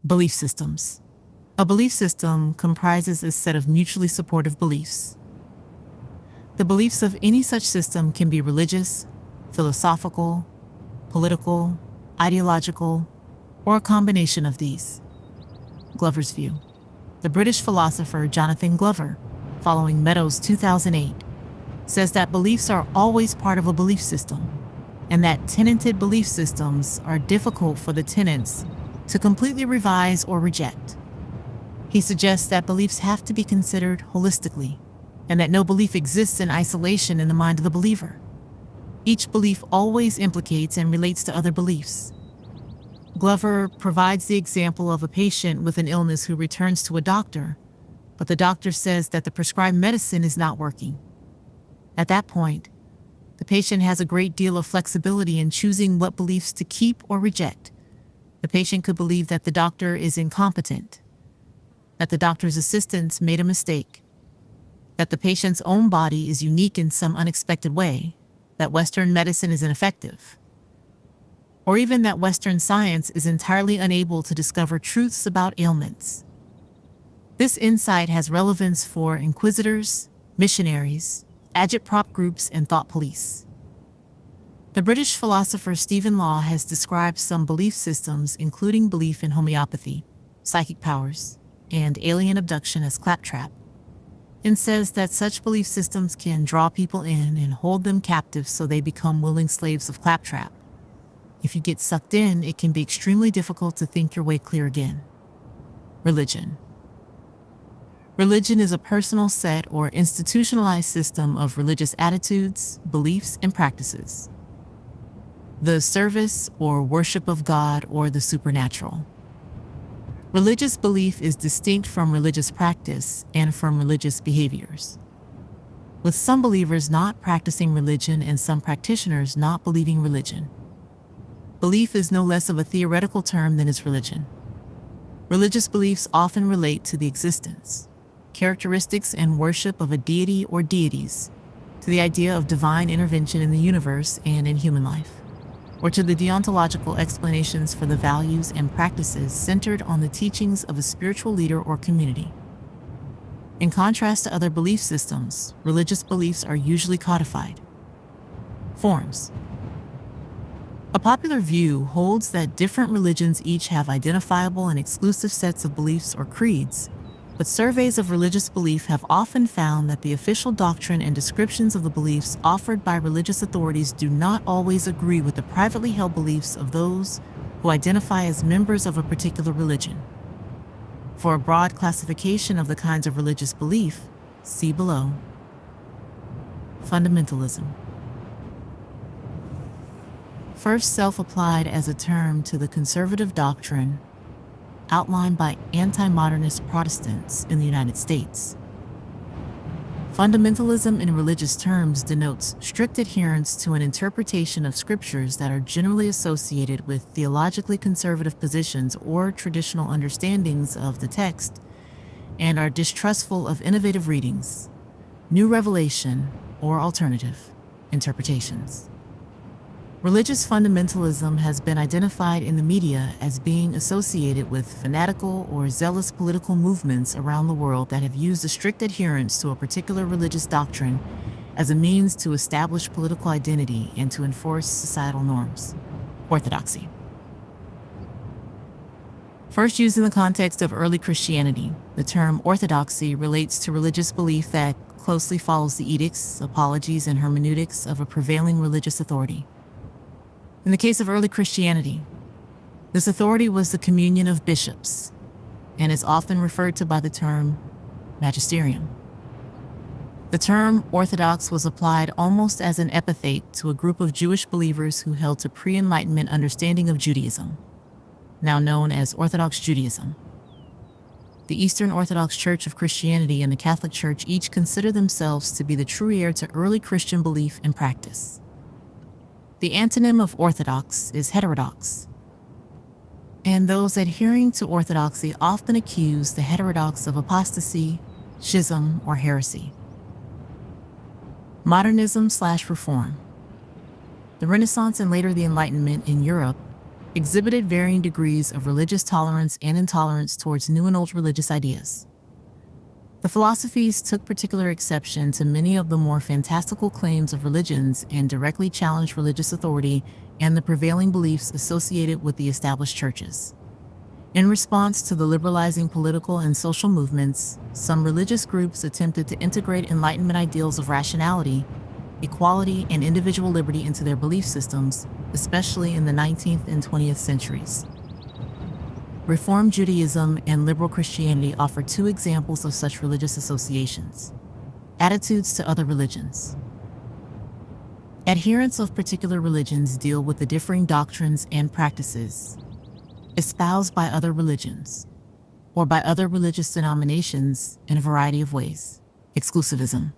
Belief systems. A belief system comprises a set of mutually supportive beliefs. The beliefs of any such system can be religious, philosophical, political, ideological, or a combination of these. Glover's view. The British philosopher Jonathan Glover, following Meadows' 2008, says that beliefs are always part of a belief system, and that tenanted belief systems are difficult for the tenants to completely revise or reject. He suggests that beliefs have to be considered holistically, and that no belief exists in isolation in the mind of the believer. Each belief always implicates and relates to other beliefs. Glover provides the example of a patient with an illness who returns to a doctor, but the doctor says that the prescribed medicine is not working. At that point, the patient has a great deal of flexibility in choosing what beliefs to keep or reject. The patient could believe that the doctor is incompetent, that the doctor's assistants made a mistake, that the patient's own body is unique in some unexpected way, that Western medicine is ineffective, or even that Western science is entirely unable to discover truths about ailments. This insight has relevance for inquisitors, missionaries, agitprop groups, and thought police. The British philosopher Stephen Law has described some belief systems, including belief in homeopathy, psychic powers, and alien abduction, as claptrap, and says that such belief systems can draw people in and hold them captive so they become willing slaves of claptrap. If you get sucked in, it can be extremely difficult to think your way clear again. Religion. Religion is a personal set or institutionalized system of religious attitudes, beliefs, and practices. The service or worship of God or the supernatural. Religious belief is distinct from religious practice and from religious behaviors, with some believers not practicing religion and some practitioners not believing religion. Belief is no less of a theoretical term than is religion. Religious beliefs often relate to the existence, characteristics, and worship of a deity or deities, to the idea of divine intervention in the universe and in human life, or to the deontological explanations for the values and practices centered on the teachings of a spiritual leader or community. In contrast to other belief systems, religious beliefs are usually codified. Forms. A popular view holds that different religions each have identifiable and exclusive sets of beliefs or creeds, but surveys of religious belief have often found that the official doctrine and descriptions of the beliefs offered by religious authorities do not always agree with the privately held beliefs of those who identify as members of a particular religion. For a broad classification of the kinds of religious belief, see below. Fundamentalism. First self-applied as a term to the conservative doctrine outlined by anti-modernist Protestants in the United States. Fundamentalism in religious terms denotes strict adherence to an interpretation of scriptures that are generally associated with theologically conservative positions or traditional understandings of the text, and are distrustful of innovative readings, new revelation, or alternative interpretations. Religious fundamentalism has been identified in the media as being associated with fanatical or zealous political movements around the world that have used a strict adherence to a particular religious doctrine as a means to establish political identity and to enforce societal norms. Orthodoxy. First used in the context of early Christianity, the term orthodoxy relates to religious belief that closely follows the edicts, apologies, and hermeneutics of a prevailing religious authority. In the case of early Christianity, this authority was the communion of bishops and is often referred to by the term magisterium. The term Orthodox was applied almost as an epithet to a group of Jewish believers who held to pre-Enlightenment understanding of Judaism, now known as Orthodox Judaism. The Eastern Orthodox Church of Christianity and the Catholic Church each consider themselves to be the true heir to early Christian belief and practice. The antonym of orthodox is heterodox, and those adhering to orthodoxy often accuse the heterodox of apostasy, schism, or heresy. Modernism/reform. The Renaissance and later the Enlightenment in Europe exhibited varying degrees of religious tolerance and intolerance towards new and old religious ideas. The philosophies took particular exception to many of the more fantastical claims of religions and directly challenged religious authority and the prevailing beliefs associated with the established churches. In response to the liberalizing political and social movements, some religious groups attempted to integrate Enlightenment ideals of rationality, equality, and individual liberty into their belief systems, especially in the 19th and 20th centuries. Reform Judaism and liberal Christianity offer two examples of such religious associations. Attitudes to other religions. Adherents of particular religions deal with the differing doctrines and practices espoused by other religions or by other religious denominations in a variety of ways. Exclusivism.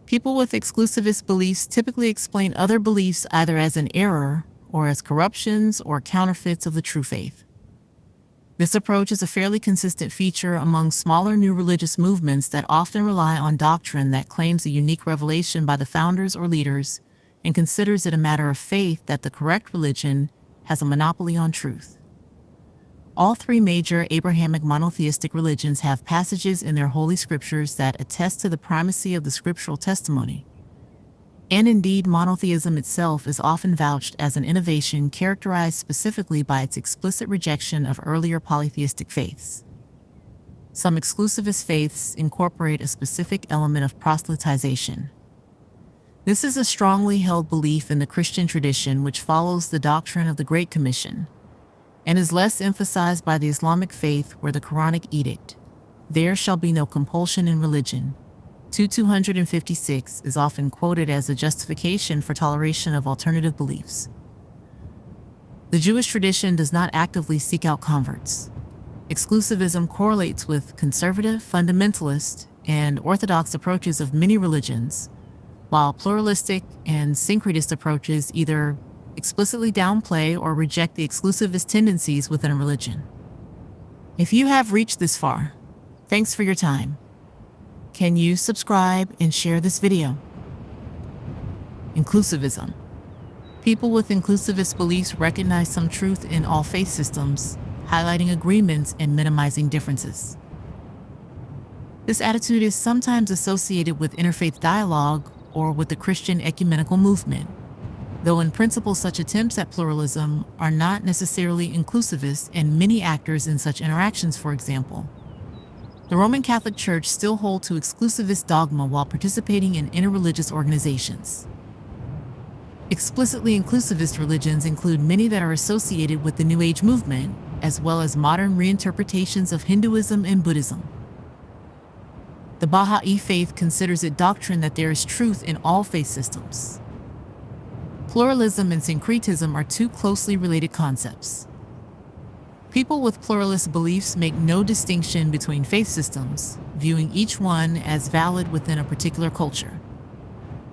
People with exclusivist beliefs typically explain other beliefs either as an error or as corruptions or counterfeits of the true faith. This approach is a fairly consistent feature among smaller new religious movements that often rely on doctrine that claims a unique revelation by the founders or leaders and considers it a matter of faith that the correct religion has a monopoly on truth. All three major Abrahamic monotheistic religions have passages in their holy scriptures that attest to the primacy of the scriptural testimony. And indeed, monotheism itself is often vouched as an innovation characterized specifically by its explicit rejection of earlier polytheistic faiths. Some exclusivist faiths incorporate a specific element of proselytization. This is a strongly held belief in the Christian tradition which follows the doctrine of the Great Commission, and is less emphasized by the Islamic faith where the Quranic edict, "There shall be no compulsion in religion," 256 is often quoted as a justification for toleration of alternative beliefs. The Jewish tradition does not actively seek out converts. Exclusivism correlates with conservative, fundamentalist, and orthodox approaches of many religions, while pluralistic and syncretist approaches either explicitly downplay or reject the exclusivist tendencies within a religion. If you have reached this far, thanks for your time. Can you subscribe and share this video? Inclusivism. People with inclusivist beliefs recognize some truth in all faith systems, highlighting agreements and minimizing differences. This attitude is sometimes associated with interfaith dialogue or with the Christian ecumenical movement, though in principle such attempts at pluralism are not necessarily inclusivist, and many actors in such interactions, for example, the Roman Catholic Church, still hold to exclusivist dogma while participating in interreligious organizations. Explicitly inclusivist religions include many that are associated with the New Age movement, as well as modern reinterpretations of Hinduism and Buddhism. The Baha'i faith considers it doctrine that there is truth in all faith systems. Pluralism and syncretism are two closely related concepts. People with pluralist beliefs make no distinction between faith systems, viewing each one as valid within a particular culture.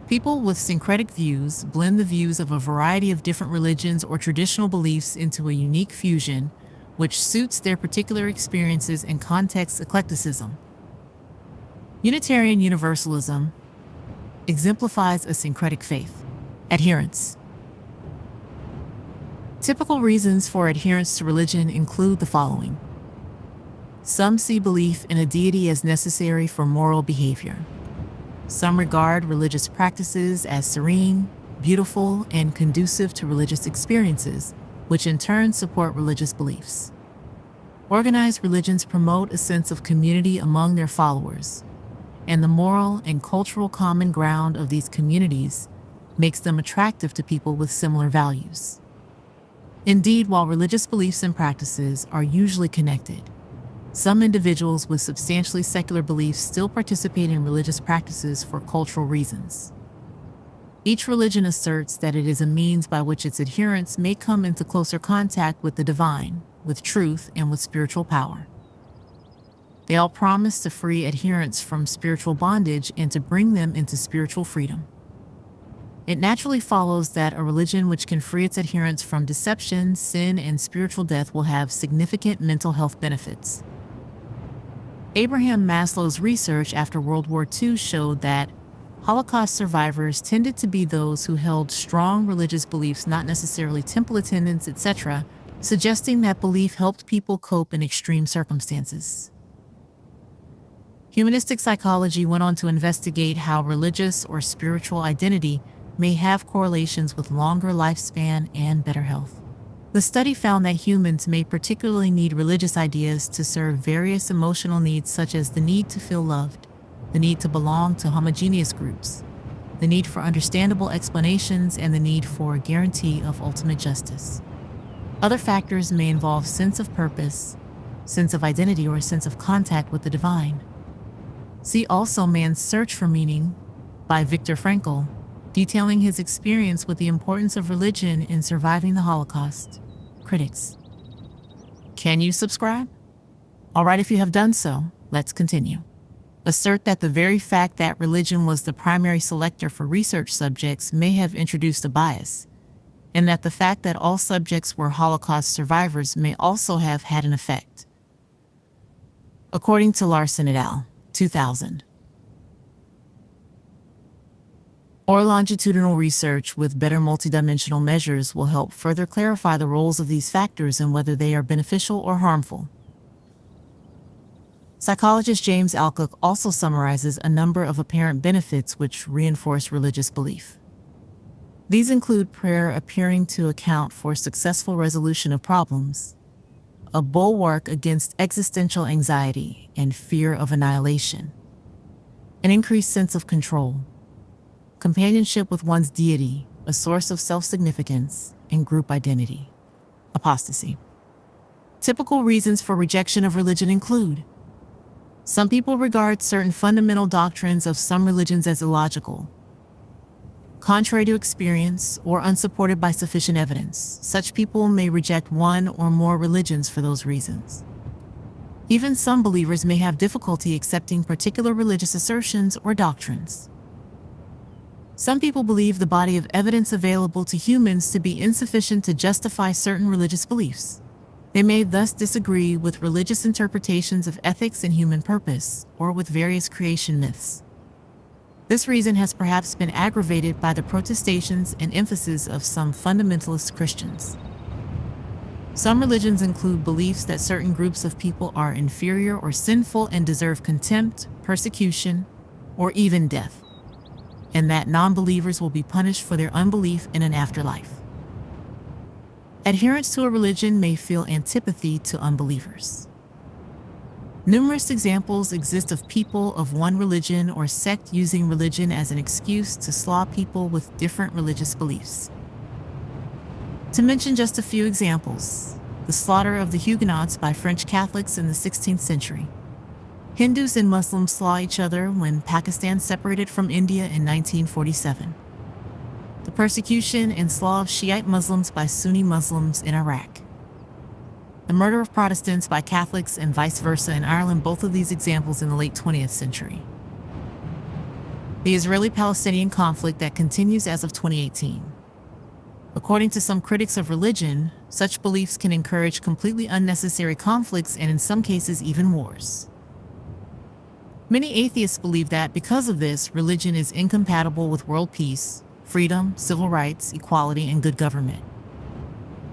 People with syncretic views blend the views of a variety of different religions or traditional beliefs into a unique fusion, which suits their particular experiences and context. Eclecticism. Unitarian Universalism exemplifies a syncretic faith. Adherence. Typical reasons for adherence to religion include the following. Some see belief in a deity as necessary for moral behavior. Some regard religious practices as serene, beautiful, and conducive to religious experiences, which in turn support religious beliefs. Organized religions promote a sense of community among their followers, and the moral and cultural common ground of these communities makes them attractive to people with similar values. Indeed, while religious beliefs and practices are usually connected, some individuals with substantially secular beliefs still participate in religious practices for cultural reasons. Each religion asserts that it is a means by which its adherents may come into closer contact with the divine, with truth, and with spiritual power. They all promise to free adherents from spiritual bondage and to bring them into spiritual freedom. It naturally follows that a religion which can free its adherents from deception, sin, and spiritual death will have significant mental health benefits. Abraham Maslow's research after World War II showed that Holocaust survivors tended to be those who held strong religious beliefs, not necessarily temple attendance, etc., suggesting that belief helped people cope in extreme circumstances. Humanistic psychology went on to investigate how religious or spiritual identity may have correlations with longer lifespan and better health. The study found that humans may particularly need religious ideas to serve various emotional needs, such as the need to feel loved, the need to belong to homogeneous groups, the need for understandable explanations, and the need for a guarantee of ultimate justice. Other factors may involve sense of purpose, sense of identity, or a sense of contact with the divine. See also Man's Search for Meaning by Viktor Frankl, detailing his experience with the importance of religion in surviving the Holocaust. Critics. Can you subscribe? All right, if you have done so, let's continue. Assert that the very fact that religion was the primary selector for research subjects may have introduced a bias, and that the fact that all subjects were Holocaust survivors may also have had an effect. According to Larson et al., 2000. Or longitudinal research with better multidimensional measures will help further clarify the roles of these factors and whether they are beneficial or harmful. Psychologist James Alcock also summarizes a number of apparent benefits which reinforce religious belief. These include prayer appearing to account for successful resolution of problems, a bulwark against existential anxiety and fear of annihilation, an increased sense of control, companionship with one's deity, a source of self-significance, and group identity. Apostasy. Typical reasons for rejection of religion include: some people regard certain fundamental doctrines of some religions as illogical, contrary to experience, or unsupported by sufficient evidence. Such people may reject one or more religions for those reasons. Even some believers may have difficulty accepting particular religious assertions or doctrines. Some people believe the body of evidence available to humans to be insufficient to justify certain religious beliefs. They may thus disagree with religious interpretations of ethics and human purpose, or with various creation myths. This reason has perhaps been aggravated by the protestations and emphasis of some fundamentalist Christians. Some religions include beliefs that certain groups of people are inferior or sinful and deserve contempt, persecution, or even death, and that non-believers will be punished for their unbelief in an afterlife. Adherents to a religion may feel antipathy to unbelievers. Numerous examples exist of people of one religion or sect using religion as an excuse to slaw people with different religious beliefs. To mention just a few examples: the slaughter of the Huguenots by French Catholics in the 16th century. Hindus and Muslims slaw each other when Pakistan separated from India in 1947. The persecution and slaw of Shiite Muslims by Sunni Muslims in Iraq. The murder of Protestants by Catholics and vice versa in Ireland, both of these examples in the late 20th century. The Israeli-Palestinian conflict that continues as of 2018. According to some critics of religion, such beliefs can encourage completely unnecessary conflicts and in some cases even wars. Many atheists believe that because of this, religion is incompatible with world peace, freedom, civil rights, equality, and good government.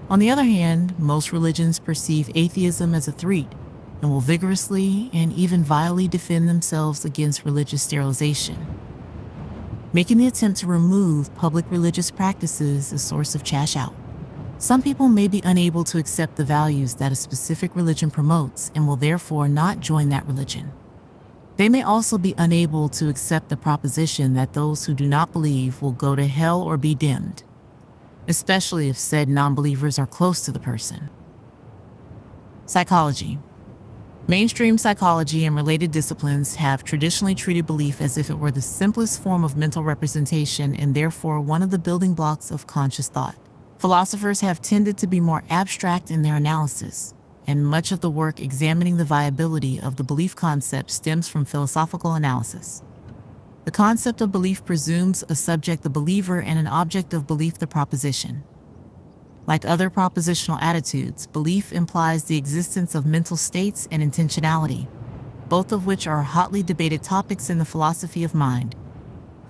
On the other hand, most religions perceive atheism as a threat and will vigorously and even vilely defend themselves against religious sterilization, making the attempt to remove public religious practices a source of cash out. Some people may be unable to accept the values that a specific religion promotes and will therefore not join that religion. They may also be unable to accept the proposition that those who do not believe will go to hell or be damned, especially if said non-believers are close to the person. Psychology. Mainstream psychology and related disciplines have traditionally treated belief as if it were the simplest form of mental representation and therefore one of the building blocks of conscious thought. Philosophers have tended to be more abstract in their analysis, and much of the work examining the viability of the belief concept stems from philosophical analysis. The concept of belief presumes a subject, the believer, and an object of belief, the proposition. Like other propositional attitudes, belief implies the existence of mental states and intentionality, both of which are hotly debated topics in the philosophy of mind,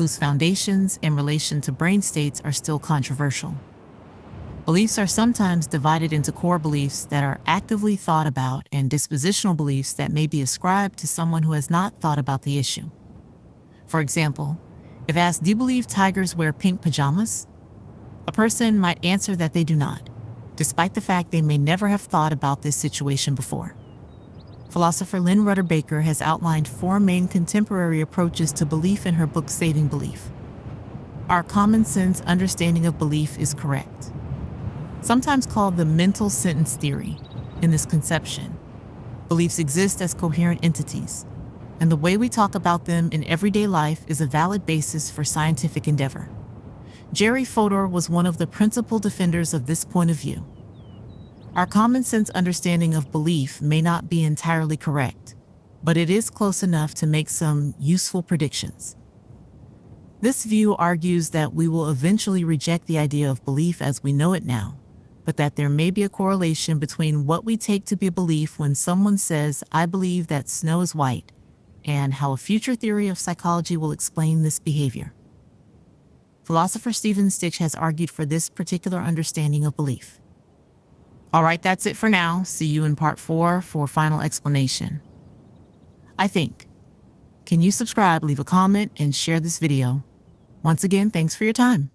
whose foundations in relation to brain states are still controversial. Beliefs are sometimes divided into core beliefs that are actively thought about and dispositional beliefs that may be ascribed to someone who has not thought about the issue. For example, if asked, "Do you believe tigers wear pink pajamas?" a person might answer that they do not, despite the fact they may never have thought about this situation before. Philosopher Lynn Rudder Baker has outlined 4 main contemporary approaches to belief in her book Saving Belief. Our common sense understanding of belief is correct. Sometimes called the mental sentence theory, in this conception, beliefs exist as coherent entities, and the way we talk about them in everyday life is a valid basis for scientific endeavor. Jerry Fodor was one of the principal defenders of this point of view. Our common sense understanding of belief may not be entirely correct, but it is close enough to make some useful predictions. This view argues that we will eventually reject the idea of belief as we know it now, but that there may be a correlation between what we take to be a belief when someone says, "I believe that snow is white," and how a future theory of psychology will explain this behavior. Philosopher Stephen Stich has argued for this particular understanding of belief. All right, that's it for now. See you in part 4 for final explanation. I think. Can you subscribe, leave a comment, and share this video? Once again, thanks for your time.